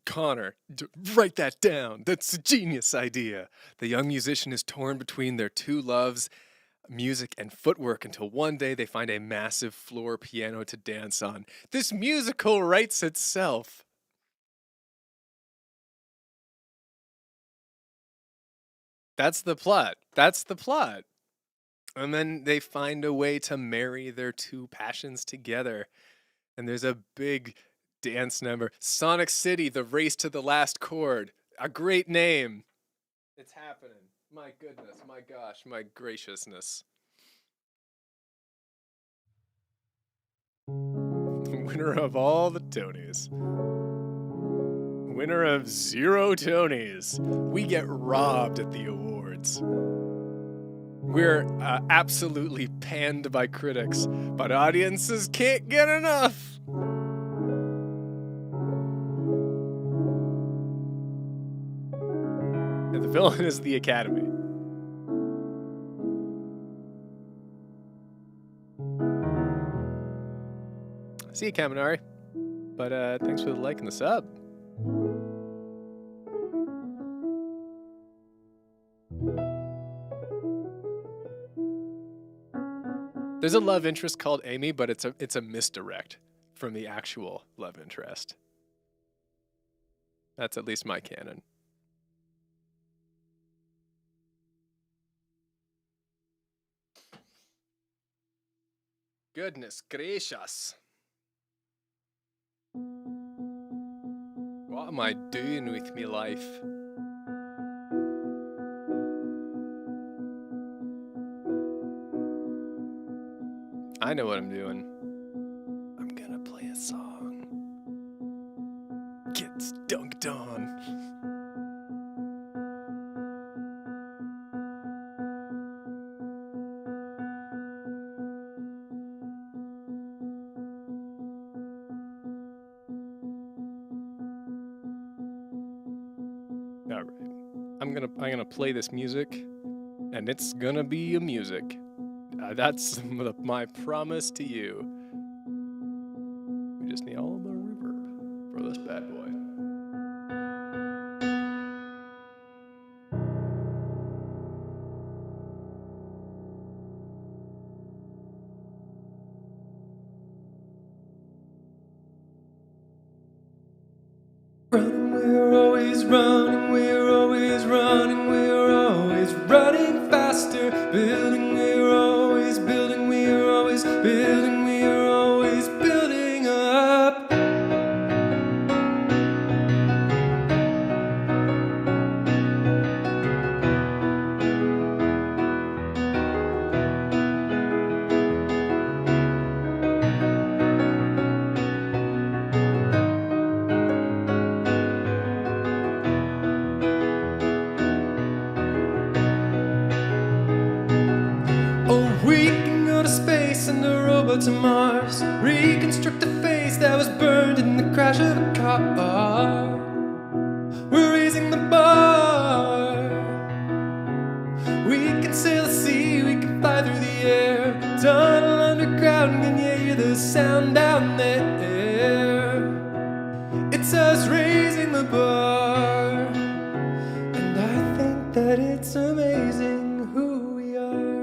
Connor, write that down. That's a genius idea. The young musician is torn between their two loves, music and footwork, until one day they find a massive floor piano to dance on. This musical writes itself. That's the plot. That's the plot. And then they find a way to marry their two passions together. And there's a big dance number. Sonic City, the race to the last chord. A great name. It's happening. My goodness, my gosh, my graciousness. Winner of all the Tonys. Winner of 0 Tonys. We get robbed at the awards. We're absolutely panned by critics, but audiences can't get enough. And the villain is the Academy. See you, Kaminari. But thanks for the like and the sub. There's a love interest called Amy, but it's a misdirect from the actual love interest. That's at least my canon. Goodness gracious. What am I doing with me life? I know what I'm doing. I'm gonna play a song. Gets dunked on. All right. I'm gonna play this music, and it's gonna be a music. That's my promise to you. We just need all the reverb for this bad boy. Running, we're always running, we're always running, we're always running faster. Building, we're always building, we're always building, we're always building up. We can go to space and a robot to Mars. Reconstruct a face that was burned in the crash of a car. We're raising the bar. We can sail the sea, we can fly through the air. Tunnel underground, can you hear the sound down there? It's us raising the bar. And I think that it's amazing who we are.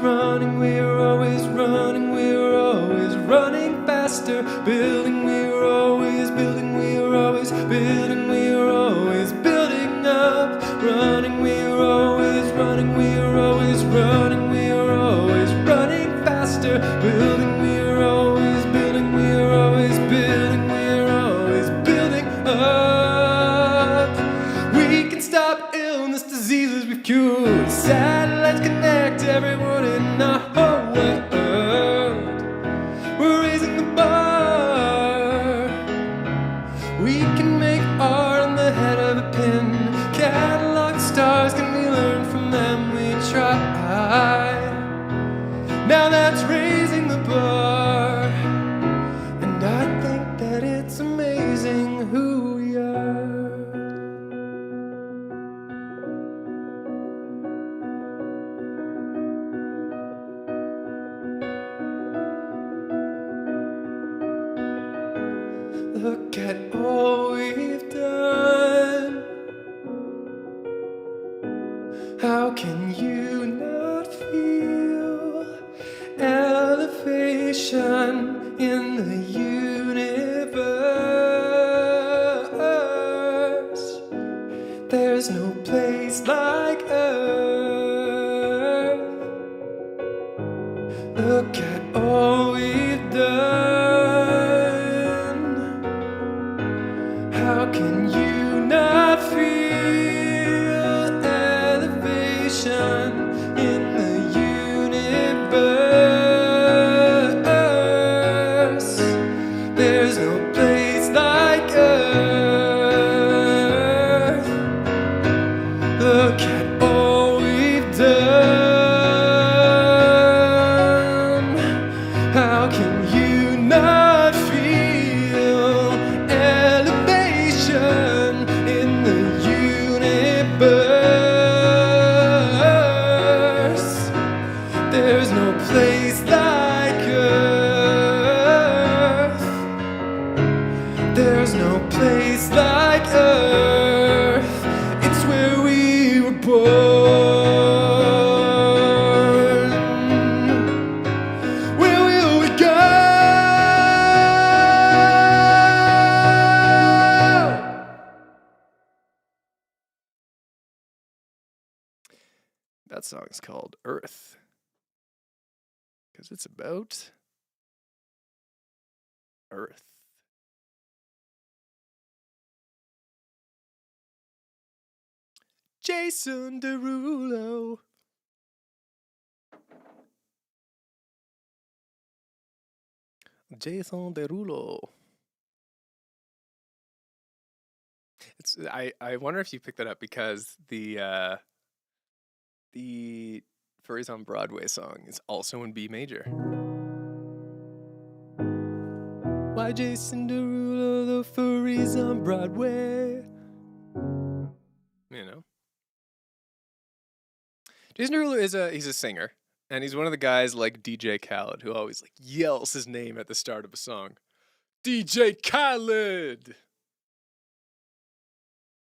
Running, we're always running, we're always running faster. Building, we're always building, we're always building, we're always building up. Running, we're always running, we're always running, we're always running faster. Building, we're always building, we're always building, we're always building up. We can stop illness illness, diseases we've cured. Satellites connect everyone in the whole world. We're raising the bar. We can make art on the head of a pin. Catalog stars, can we learn from them? We try. Now that's raising the bar. And I think that it's amazing who we are. Look at all we've done. How can you not feel elevation in the universe? There's no place like Earth. Look at all we've done. How can you not feel elevation in the universe? There's no place like Earth. Look at all we've done. How can you not feel elevation in the universe? There's no place like Earth. There's no place like Earth. It's where we were born. Where will we go? That song's called Earth, because it's about Earth. Jason Derulo. Jason Derulo. It's I wonder if you picked that up because the Furries on Broadway song is also in B major. Why Jason Derulo, the Furries on Broadway? You know. Jason Derulo he's a singer, and he's one of the guys like DJ Khaled who always like yells his name at the start of a song. DJ Khaled!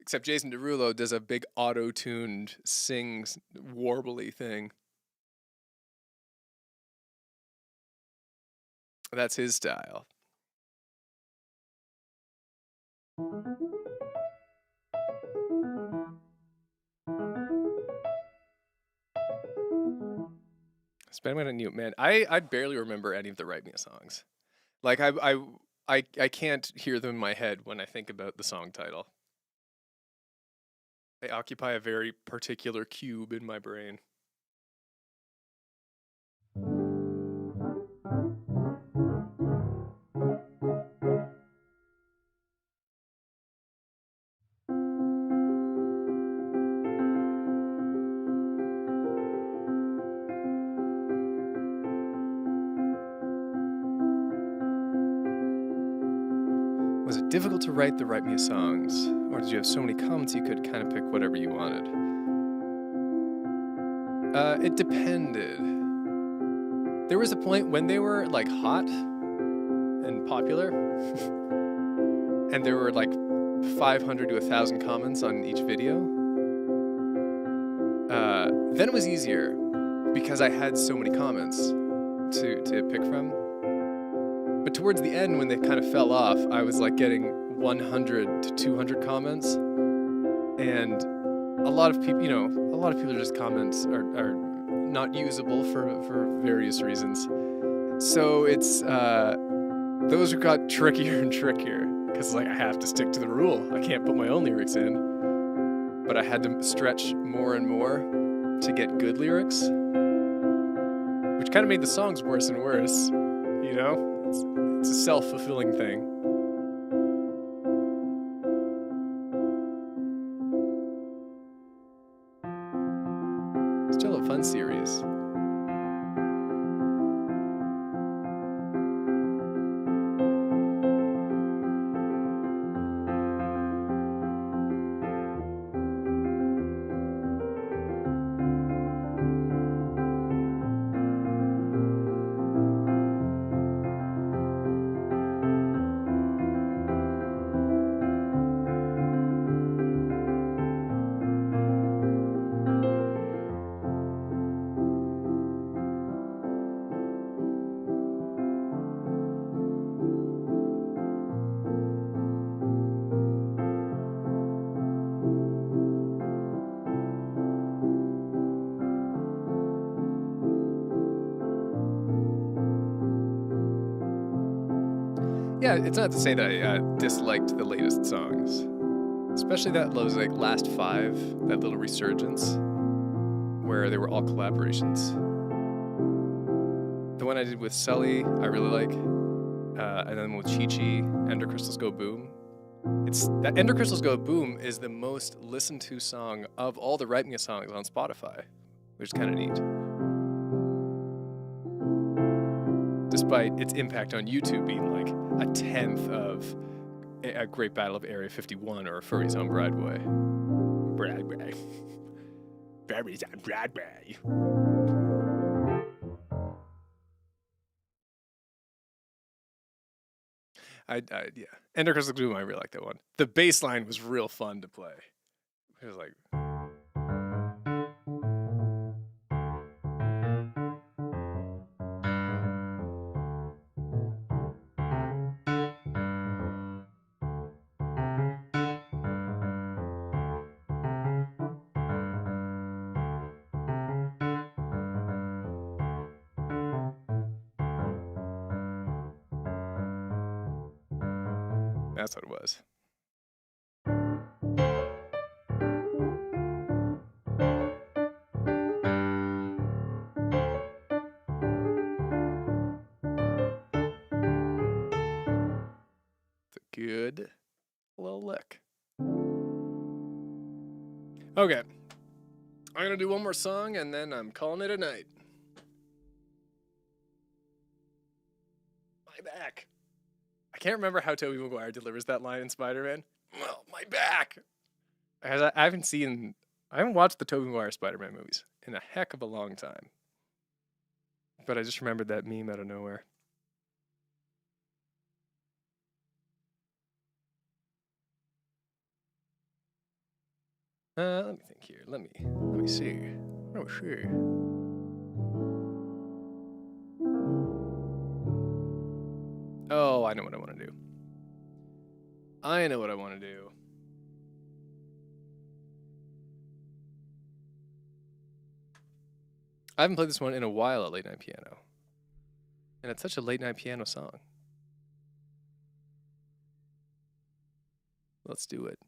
Except Jason Derulo does a big auto-tuned sings warbly thing. That's his style. Spend on you, man. I barely remember any of the Write Me a songs. Like I can't hear them in my head when I think about the song title. They occupy a very particular cube in my brain. Was it difficult to write the Write Me a songs? Or did you have so many comments you could kind of pick whatever you wanted? It depended. There was a point when they were like hot and popular, and there were like 500 to 1,000 comments on each video. Then it was easier because I had so many comments to pick from. But towards the end, when they kind of fell off, I was like getting 100 to 200 comments, and a lot of people, just comments are not usable for various reasons. So it's those got trickier and trickier because like I have to stick to the rule. I can't put my own lyrics in. but I had to stretch more and more to get good lyrics, which kind of made the songs worse and worse, you know? It's a self-fulfilling thing. Still a fun series. Yeah, it's not to say that I disliked the latest songs, especially that those like last 5, that little resurgence, where they were all collaborations. The one I did with Sully, I really like, and then with Chi Chi, Ender Crystals Go Boom. It's that Ender Crystals Go Boom is the most listened to song of all the Write Me a songs on Spotify, which is kind of neat. Despite its impact on YouTube being like a 10th of a Great Battle of Area 51 or Furries on Broadway. Furries on Broadway. Yeah. Ender Crystal Doom, I really like that one. The bass line was real fun to play. It was like... That's what it was. It's a good little lick. Okay. I'm going to do one more song and then I'm calling it a night. My back. I can't remember how Tobey Maguire delivers that line in Spider-Man. Well, my back. I haven't watched the Tobey Maguire Spider-Man movies in a heck of a long time. But I just remembered that meme out of nowhere. Let me think here. Let me see. Oh, sure. Oh, I know what I want to do. I haven't played this one in a while at Late Night Piano. And it's such a late night piano song. Let's do it.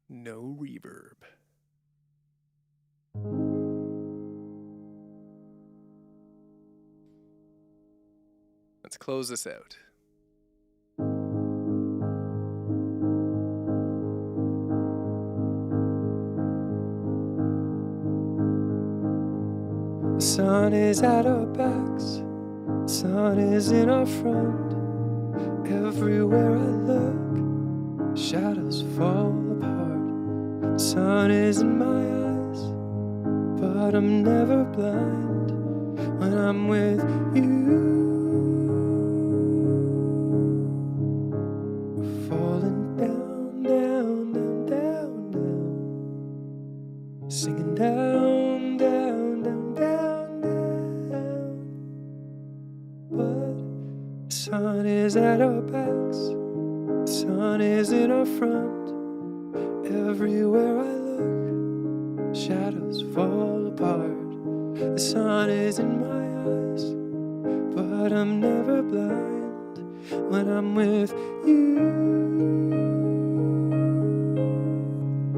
No reverb. Let's close this out. The sun is at our backs, the sun is in our front. Everywhere I look, shadows fall apart. The sun is in my eyes, but I'm never blind when I'm with you. We're falling down, down, down, down, down, singing down, down, down, down, down. But the sun is at our backs, the sun is in our front. Everywhere I look, shadows fall apart. The sun is in my eyes, but I'm never blind when I'm with you.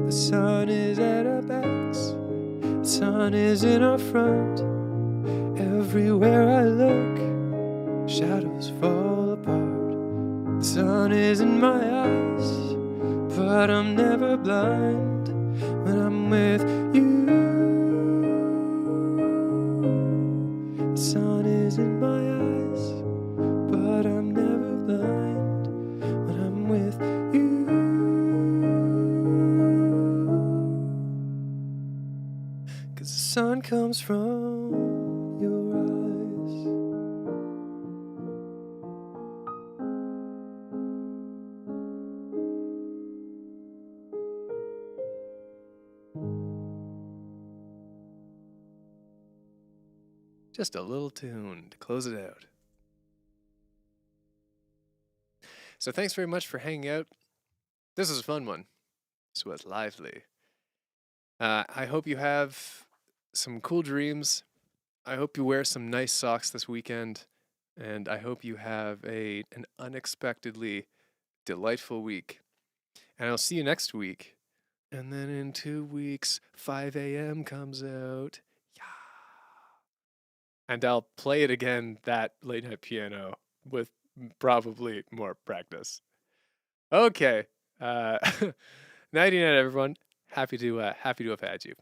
The sun is at our backs, the sun is in our front. Everywhere I look, shadows fall apart. The sun is in my eyes, but I'm never blind when I'm with you. The sun is in my eyes, but I'm never blind when I'm with you. 'Cause the sun comes from your eyes. Just a little tune to close it out. So thanks very much for hanging out. This was a fun one. This was lively. I hope you have some cool dreams. I hope you wear some nice socks this weekend. And I hope you have an unexpectedly delightful week. And I'll see you next week. And then in 2 weeks, 5 a.m. comes out. Yeah. And I'll play it again, that late night piano, with probably more practice. Okay. Nighty night, everyone. Happy to have had you.